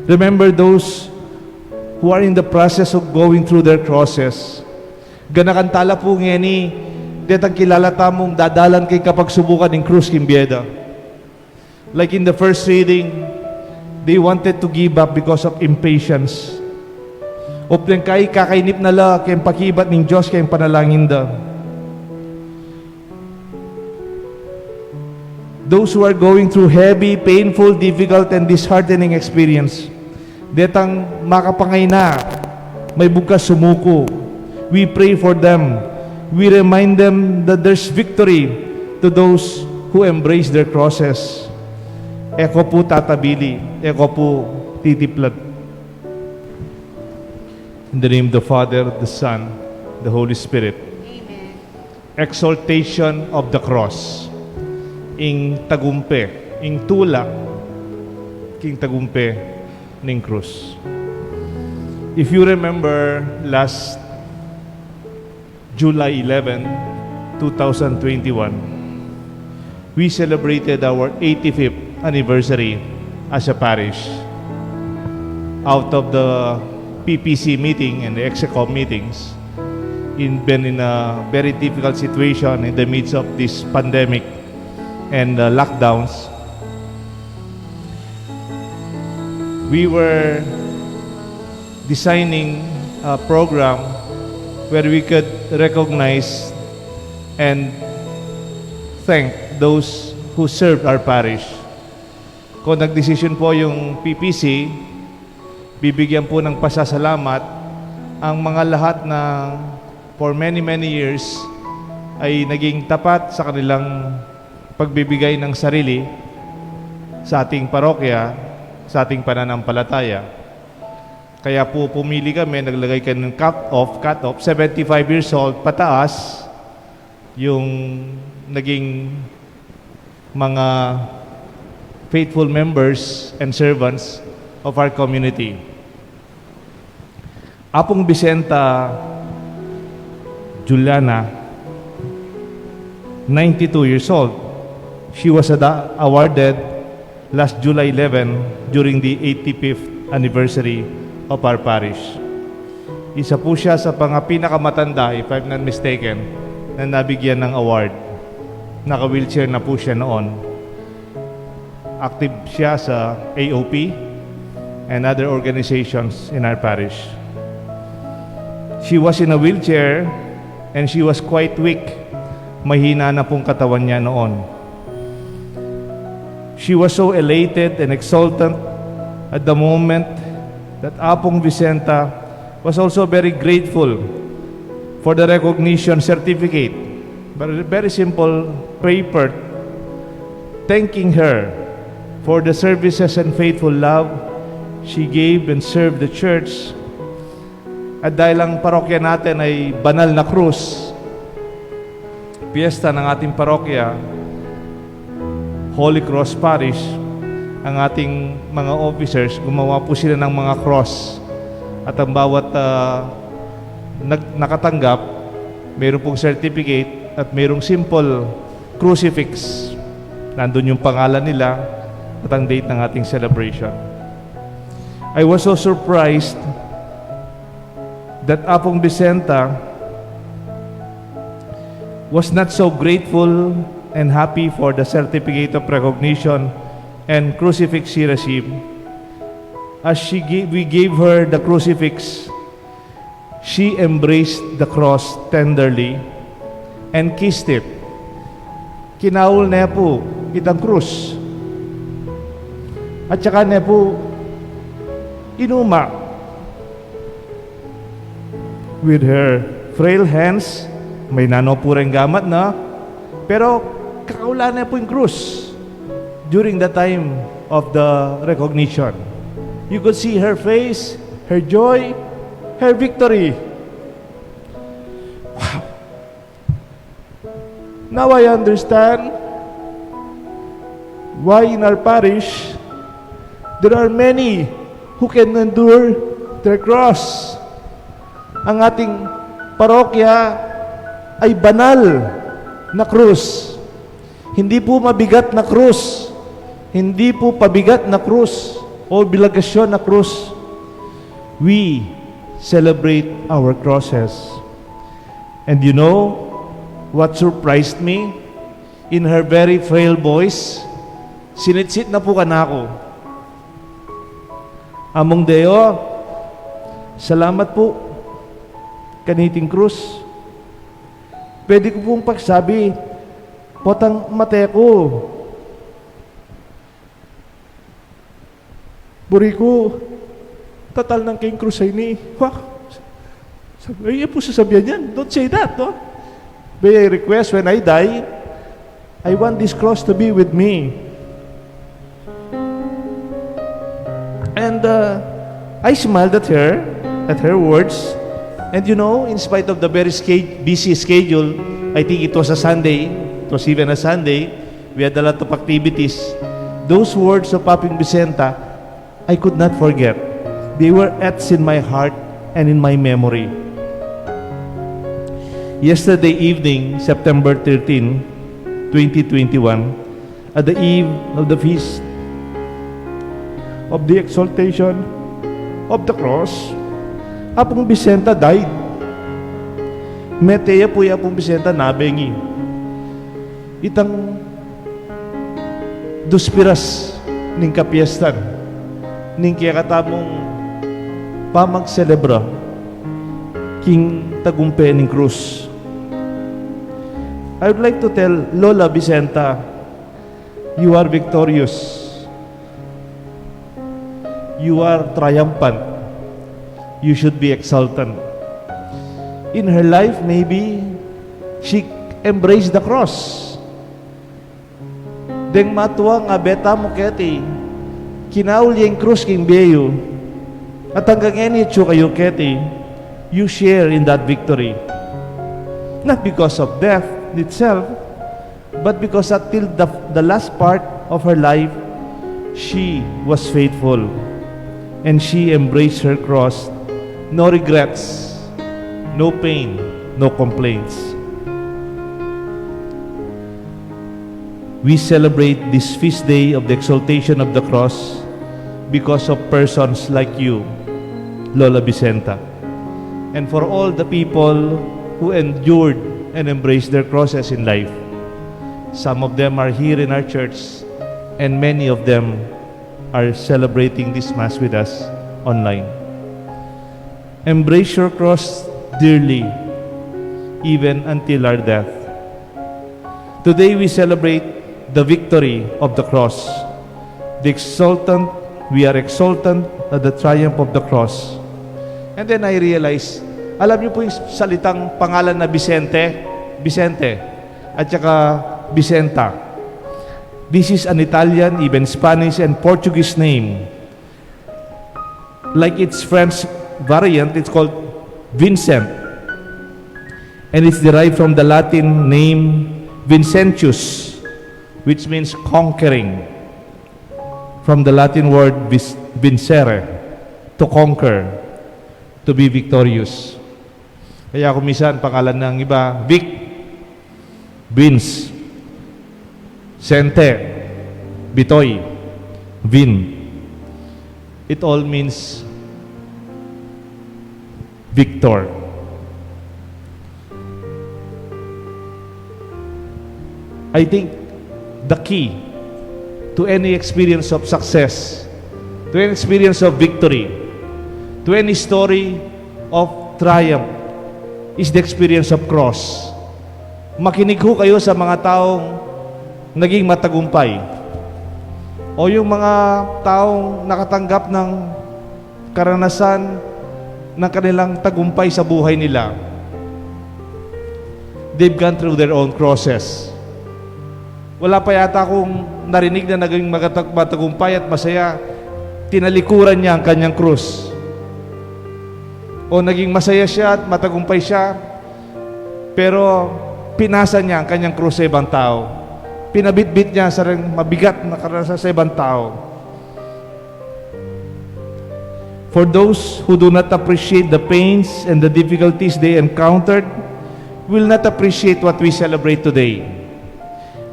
Remember those who are in the process of going through their crosses. Ganakantala po ngeni, detang kilala tamong dadalan kay kapag subukan ng krus kimbieda. Like in the first reading, they wanted to give up because of impatience. Oplen kay kakainip na la, kayong pakibat ng Diyos, kayong panalangin da. Those who are going through heavy, painful, difficult, and disheartening experience, detang makapangay na, may bukas sumuko. We pray for them. We remind them that there's victory to those who embrace their crosses. Eko po tatabili, eko po titiplat. In the name of the Father, the Son, the Holy Spirit. Amen. Exaltation of the cross. Ing tagumpe, ing tulak, king tagumpe ning krus. If you remember last July 11, 2021, we celebrated our 85th anniversary as a parish. Out of the PPC meeting and the EXECOM meetings, been in a very difficult situation in the midst of this pandemic and lockdowns. We were designing a program where we could recognize and thank those who served our parish. Kung nagdesisyon po yung PPC, bibigyan po ng pasasalamat ang mga lahat na for many years ay naging tapat sa kanilang pagbibigay ng sarili sa ating parokya, sa ating pananampalataya. Kaya po pumili kami, naglagay kami ng cut-off, 75 years old pataas, yung naging mga faithful members and servants of our community. Apong Vicenta Juliana, 92 years old. She was awarded last July 11 during the 85th anniversary of our parish. Isa po siya sa pinakamatanda, if I'm not mistaken, na nabigyan ng award. Naka-wheelchair na po siya noon. Active siya sa AOP and other organizations in our parish. She was in a wheelchair and she was quite weak. Mahina na pong katawan niya noon. She was so elated and exultant at the moment that Apong Vicenta was also very grateful for the recognition certificate, but a very simple paper thanking her for the services and faithful love she gave and served the church. At dahil ang parokya natin ay banal na krus, piyesta ng ating parokya, Holy Cross Parish, ang ating mga officers, gumawa po sila ng mga cross. At ang bawat nakatanggap, mayroon pong certificate at mayroong simple crucifix. Nandun yung pangalan nila at ang date ng ating celebration. I was so surprised that Apong Vicenta was not so grateful and happy for the certificate of recognition and crucifix she received. As we gave her the crucifix, she embraced the cross tenderly and kissed it. Kinaul na po itang krus. At saka na po inuma with her frail hands. May nano po rin gamat na, pero kakaulan na po yung krus during the time of the recognition. You could see her face, her joy, her victory. Wow. Now I understand why in our parish there are many who can endure their cross. Ang ating parokya ay banal na krus. Hindi po mabigat na krus. Hindi po pabigat na krus. o obligasyon na krus. We celebrate our crosses. And you know what surprised me? In her very frail voice, sinitsit na po kanako. Among Deo, salamat po, kaniting krus. Pwede ko pong pagsabi, potang mate ko. Buri ko, tatal ng king krus ay ni. Ay po sasabihan yan. Don't say that, no? May I request when I die, I want this cross to be with me. And I smiled at her words. And you know, in spite of the very busy schedule, I think it was a Sunday, it was even a Sunday, we had a lot of activities. Those words of Paping Vicenta, I could not forget. They were etched in my heart and in my memory. Yesterday evening, September 13, 2021, at the eve of the feast of the exaltation of the cross, Apong Vicenta died. Meteya po Apong Vicenta nabengi. Itang duspiras ning kapiestan ning kaya katamong pamagselebra king tagumpe ning krus. I would like to tell Lola Vicenta, you are victorious. You are triumphant. You should be exultant. In her life, maybe she embraced the cross. Deng matuwa nga beta mo keti, kinaul yung krus king beyo, at hanggang enitso kayo keti, you share in that victory. Not because of death itself, but because until the last part of her life, she was faithful. And she embraced her cross. No regrets, no pain, no complaints. We celebrate this feast day of the exaltation of the cross because of persons like you, Lola Vicenta, and for all the people who endured and embraced their crosses in life. Some of them are here in our church, and many of them are celebrating this Mass with us online. Embrace your cross dearly, even until our death. Today we celebrate the victory of the cross. We are exultant at the triumph of the cross. And then I realize, alam niyo po yung salitang pangalan na Vicente, at saka Vicenta. This is an Italian, even Spanish and Portuguese name. Like its French variant, it's called Vincent, and it's derived from the Latin name Vincentius, which means conquering, from the Latin word vincere, to conquer, to be victorious. Kaya kung minsan pangalan ng iba, Vic, Vince, Sente, Bitoy, Vin, it all means victor. I think the key to any experience of success, to any experience of victory, to any story of triumph is the experience of cross. Makinig ho kayo sa mga taong naging matagumpay o yung mga taong nakatanggap ng karanasan ng kanilang tagumpay sa buhay nila. They've gone through their own crosses. Wala pa yata akong narinig na naging matagumpay at masaya, tinalikuran niya ang kanyang krus. O naging masaya siya at matagumpay siya, pero pinasa niya ang kanyang krus sa ibang tao. Pinabitbit niya sa mabigat na karanasan sa ibang tao. For those who do not appreciate the pains and the difficulties they encountered, will not appreciate what we celebrate today.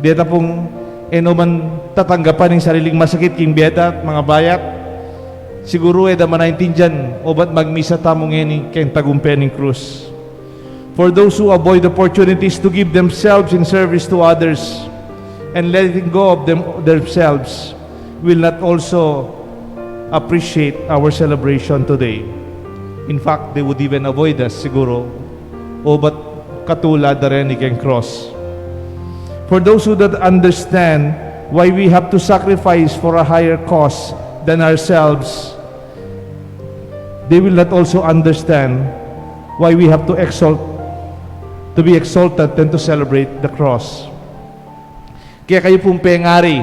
Di na pong man tatanggapan ng sariling masakit king biyeta at mga bayat, siguro da manaintindihan o ba't magmisa tamong ngeni ken tagumpening krus. For those who avoid opportunities to give themselves in service to others and letting go of themselves will not also appreciate our celebration today. In fact, they would even avoid us siguro. O ba't katulad na rin ken cross. For those who don't understand why we have to sacrifice for a higher cause than ourselves, they will not also understand why we have to be exalted and to celebrate the cross. Kaya kayo pong pengari,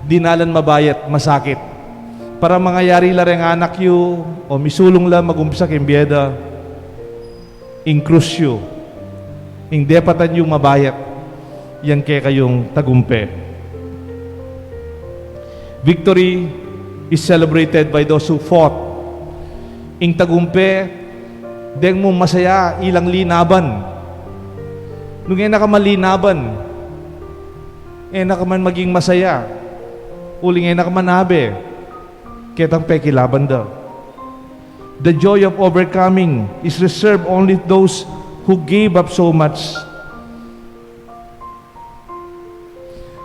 dinalan mabayat, masakit. Para mangyayari lang ang anak yu, o misulong lang mag-umpisa kimbiyeda, in krus yu, in depatan yung mabayat, yan kaya kayong tagumpe. Victory is celebrated by those who fought. In tagumpe, deng mo masaya ilang linaban. Nung nakamalinaban, nakaman maging masaya. Uling nakaman habe, ketang pekilaban daw. The joy of overcoming is reserved only to those who gave up so much,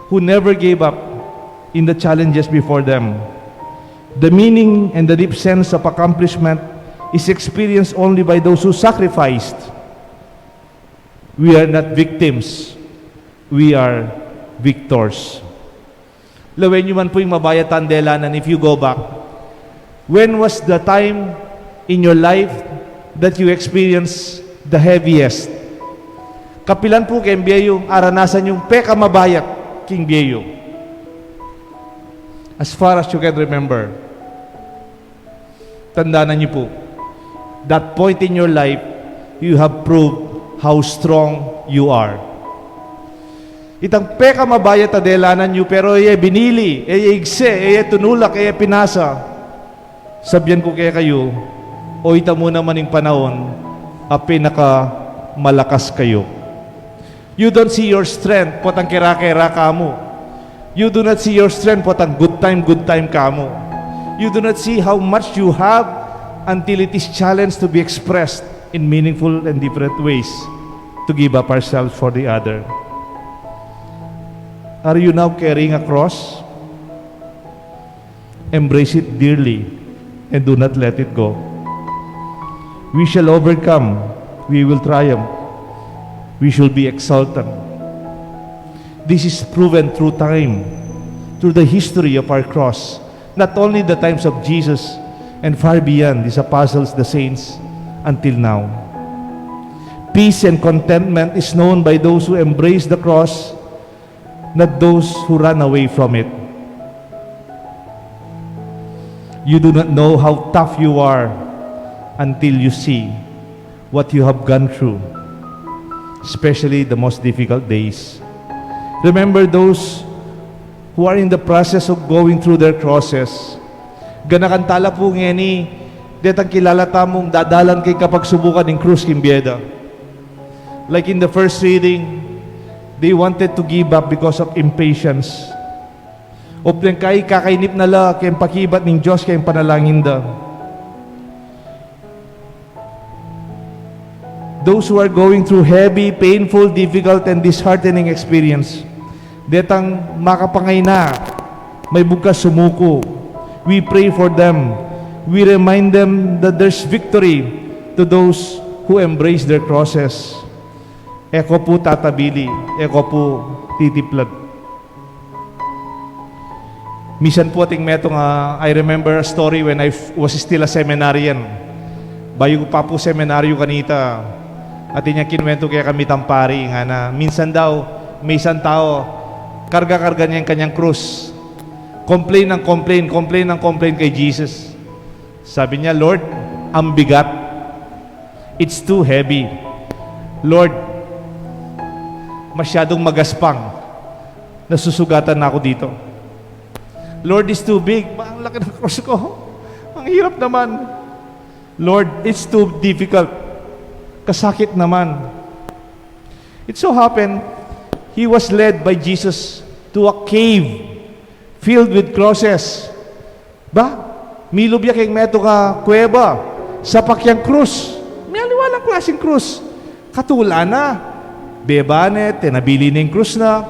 who never gave up in the challenges before them. The meaning and the deep sense of accomplishment is experienced only by those who sacrificed. We are not victims. We are victors. Lawen nyo man po yung mabayatan delanan if you go back. When was the time in your life that you experienced the heaviest? Kapilan po kay yung aranasan yung peka mabayat King Bieyo. As far as you can remember, tandaan niyo po, that point in your life, you have proved how strong you are. Itang peka mabayat adelanan niyo, pero binili, igse, tunulak, pinasa. Sabyan ko kaya kayo, o ita mo naman yung panahon, pinaka malakas kayo. You don't see your strength, potang kira-kira ka mo. You do not see your strength, potang good time ka mo. You do not see how much you have until it is challenged to be expressed in meaningful and different ways to give up ourselves for the other. Are you now carrying a cross? Embrace it dearly and do not let it go. We shall overcome. We will triumph. We shall be exalted. This is proven through time, through the history of our cross, not only the times of Jesus and far beyond these apostles, the saints, until now. Peace and contentment is known by those who embrace the cross, not those who run away from it. You do not know how tough you are until you see what you have gone through, especially the most difficult days. Remember those who are in the process of going through their crosses. Ganakantala po ngeni, detang kilala tamong dadalan kay kapag subukan ng krus kimbieda. Like in the first reading, they wanted to give up because of impatience. O kay kakainip nala kay pakibat ng Diyos kay panalangin da. Those who are going through heavy, painful, difficult, and disheartening experience, detang makapangay na, may bukas sumuko. We pray for them. We remind them that there's victory to those who embrace their crosses. Eko po tatabili, eko po titiplad. Misan po ating metong, I remember a story when I was still a seminarian. Bayo pa po seminaryo kanita. At inya kinuwento kaya kami tampari nga na minsan daw may isang tao karga-karga niya yung kanyang krus, complain kay Jesus. Sabi niya, Lord, ang bigat, it's too heavy. Lord, masyadong magaspang, nasusugatan na ako dito. Lord, it's too big, ang laki ng krus ko, ang hirap naman. Lord, it's too difficult, kasakit naman. It so happened, he was led by Jesus to a cave filled with crosses. Ba? Milubya keng meto ka kuweba, sapak yang krus. May aliwalang klaseng krus. Katula na, bebane, tinabili ng krus na,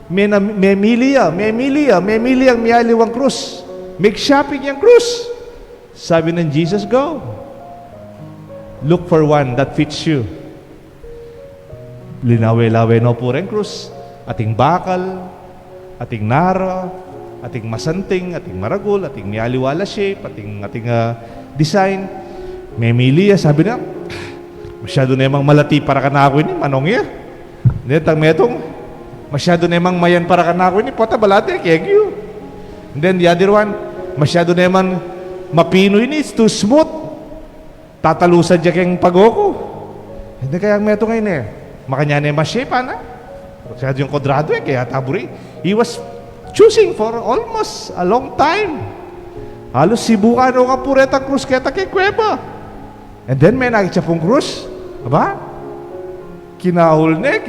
may miliya ang miyaliwang krus. Make shopping yung krus. Sabi ng Jesus, go. Look for one that fits you. Linawe-lawe no po rin krus. Ating bakal, ating nara, ating masanting, ating maragol, ating mialiwala shape, ating design. May miliya, sabi na, masyado na emang malati para ka na ako ini, manong iya. Hindi, tang metong, masyado na emang mayan para ka na ako ini, pota balate, kegyo. And then the other one, masyado na emang mapino ini, it's too smooth. Tatalusan dyan keng pagoko. Hindi kaya ang metong ngayon eh. Makanya na mas shape, na. Masyado yung kodrado eh, kaya taburi. He was choosing for almost a long time. Halos sibukan o kapureta krus keta kay kuweba. And then may nakita pong krus. Aba? Kinahol na,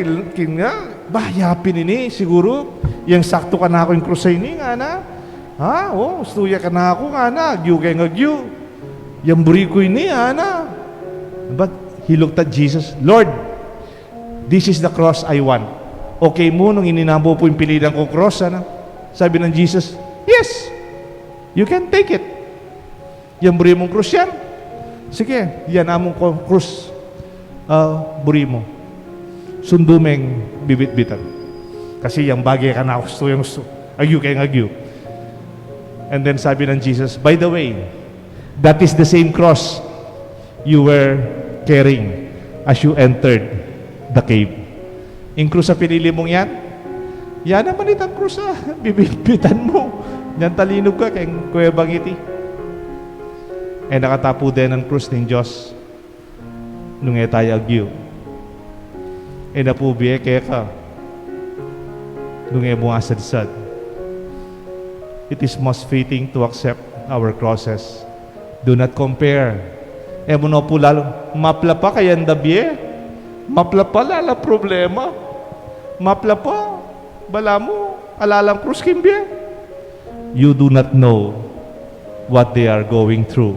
bahayapin ini siguro. Yung sakto ka na ako yung krus sa ini, nga na. Ha? Oh, stuya ka na ako, nga na. Agyo kay ngagyo. Yung buri ko ini, nga na. But he looked at Jesus, Lord, this is the cross I want. Okay mo nung ininambo po yung pilihan kong cross, ano? Sabi ng Jesus, yes, you can take it. Yung buri mong krus yan. Sige, yan among krus. Buri mo. Sundumeng bibit-bitan. Kasi yung bagay ka na gusto, yung gusto. Agyo kay agyo. And then sabi ng Jesus, by the way, that is the same cross you were carrying as you entered the cave. Yung krus sa pinili mong yan, yan naman itang krus sa bibit-bitan mo. Yan talinog ka kay kuwebang iti. Eh nakatapo din ang krus ng Diyos nung tayo agyo. Eh napubiye kaya ka nung mo asad-sad. It is most fitting to accept our crosses. Do not compare. Eh mo po lalo, mapla pa kaya ndabye. Mapla pa lala problema. Mapla pa, bala mo, alalang krus kimbye. You do not know what they are going through.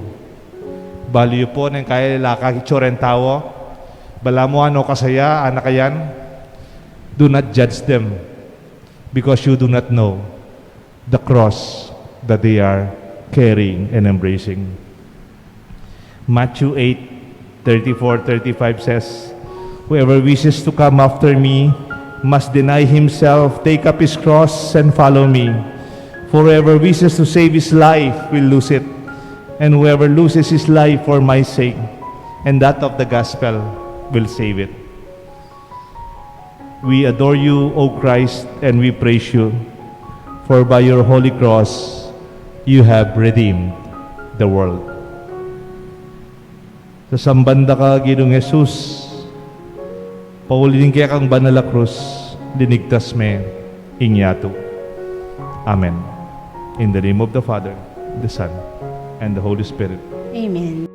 Baliyo po ng kaya lakakitsorentawa. Bala mo ano kasaya, anak kayan. Do not judge them because you do not know the cross that they are carrying and embracing. Matthew 8:34-35 says, whoever wishes to come after me must deny himself, take up his cross, and follow me. For whoever wishes to save his life will lose it, and whoever loses his life for my sake and that of the gospel will save it. We adore you, O Christ, and we praise you, for by your holy cross you have redeemed the world. Sa sambanda ka, Ginoong Jesus, paulitin kaya kang banal na krus, linigtas me ingyato. Amen. In the name of the Father, the Son, and the Holy Spirit. Amen.